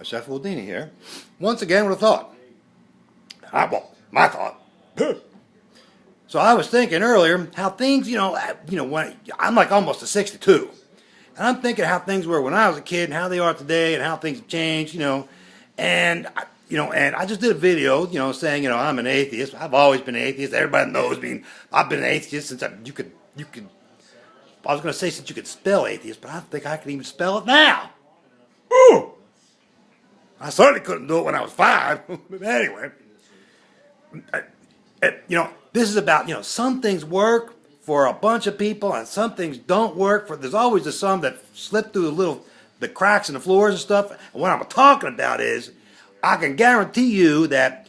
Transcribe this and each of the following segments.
Chef Houdini here. Once again with a thought. Well, my thought. So I was thinking earlier how things, when I'm like almost a 62, and I'm thinking how things were when I was a kid and how they are today and how things have changed, and I just did a video, saying, I'm an atheist. I've always been an atheist. Everybody knows me. I've been an atheist since you could. I was going to say since you could spell atheist, but I don't think I can even spell it now. Ooh! I certainly couldn't do it when I was 5. But anyway, this is about, some things work for a bunch of people and some things don't work. There's always the some that slip through the cracks in the floors and stuff. And what I'm talking about is, I can guarantee you that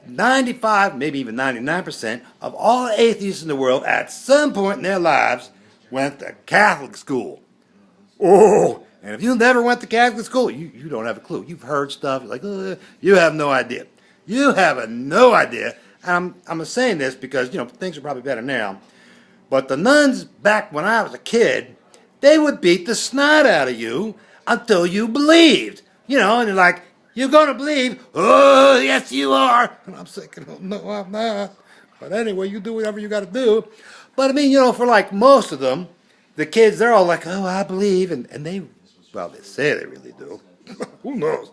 95, maybe even 99% of all atheists in the world at some point in their lives went to Catholic school. Oh! And if you never went to Catholic school, you don't have a clue. You've heard stuff like, you have no idea. You have no idea. And I'm saying this because, things are probably better now. But the nuns back when I was a kid, they would beat the snot out of you until you believed. And they're like, you're going to believe? Oh, yes, you are. And I'm thinking, oh, no, I'm not. But anyway, you do whatever you got to do. But I mean, for like most of them, the kids, they're all like, oh, I believe. And they... Well, they say they really do. Who knows?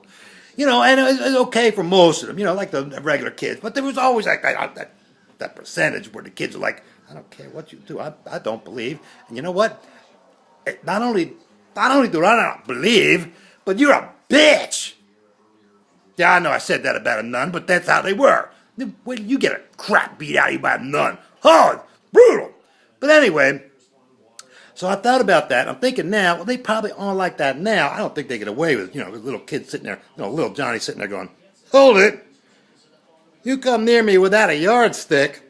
And it's okay for most of them, like the regular kids. But there was always like that percentage where the kids are like, I don't care what you do. I don't believe. And you know what? Not only do I not believe, but you're a bitch. Yeah, I know I said that about a nun, but that's how they were. When you get a crap beat out of you by a nun. Oh, it's brutal. But anyway... So I thought about that. I'm thinking now, well, they probably aren't like that now. I don't think they get away with, with little kids sitting there, little Johnny sitting there going, hold it. You come near me without a yardstick.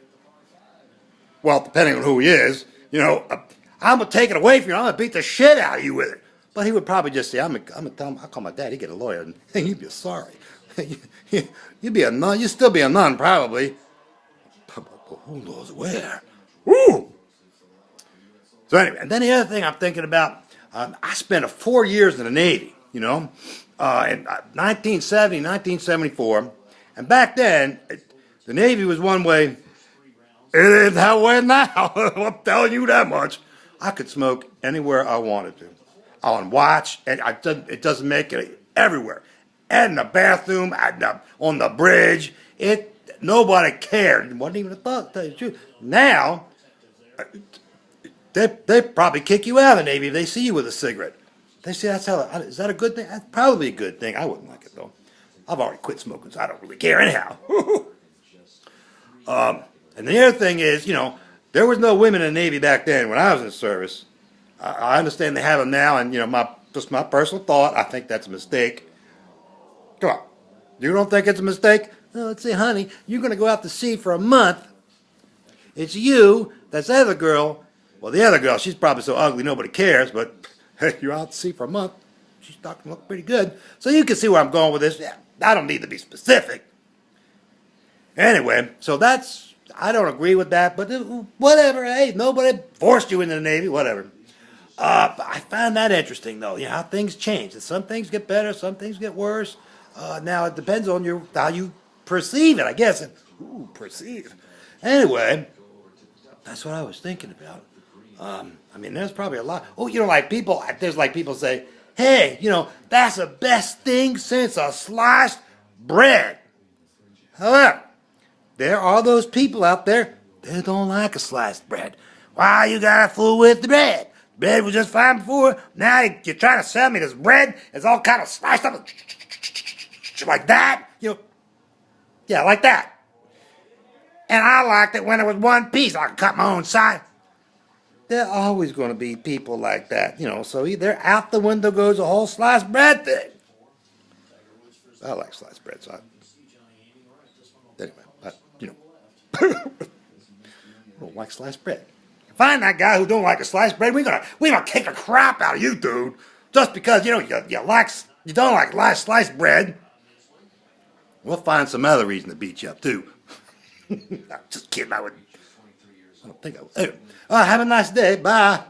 Well, depending on who he is, I'm going to take it away from you. I'm going to beat the shit out of you with it. But he would probably just say, I'm going to tell him, I'll call my dad, he'd get a lawyer, and you'd be sorry. You'd be a nun. You'd still be a nun, probably. But who knows where? Woo! So anyway, and then the other thing I'm thinking about, I spent 4 years in the Navy, in 1970, 1974. And back then, the Navy was one way. It is that way now. I'm telling you that much. I could smoke anywhere I wanted to. On watch, and it doesn't make it everywhere. And in the bathroom, on the bridge. Nobody cared. It wasn't even a thought, to tell you the truth. Now... They probably kick you out of the Navy if they see you with a cigarette. They say, is that a good thing? That's probably a good thing. I wouldn't like it, though. I've already quit smoking, so I don't really care anyhow. And the other thing is, there was no women in the Navy back then when I was in service. I understand they have them now, and, just my personal thought, I think that's a mistake. Come on. You don't think it's a mistake? Well, let's say, honey, you're going to go out to sea for a month. It's you, that's the other girl. Well, the other girl, she's probably so ugly nobody cares, but hey, you're out to sea for a month. She's starting to look pretty good. So you can see where I'm going with this. Yeah, I don't need to be specific. Anyway, so I don't agree with that, but whatever. Hey, nobody forced you into the Navy, whatever. I find that interesting, though, how things change. Some things get better, some things get worse. Now, it depends on how you perceive it, I guess. Perceive. Anyway, that's what I was thinking about. There's probably a lot. Oh, there's people say, hey, that's the best thing since sliced bread. However, there are those people out there that don't like a sliced bread. Why you gotta fool with the bread? Bread was just fine before. Now you're trying to sell me this bread. It's all kind of sliced up like that. Yeah, like that. And I liked it when it was one piece. I could cut my own side. There are always going to be people like that, so either out the window goes the whole sliced bread thing. I like sliced bread, so anyway, I don't like sliced bread. Find that guy who don't like a sliced bread, we're gonna kick the crap out of you, dude. Just because, you don't like sliced bread. We'll find some other reason to beat you up, too. Just kidding, I don't think I would. Anyway, have a nice day. Bye.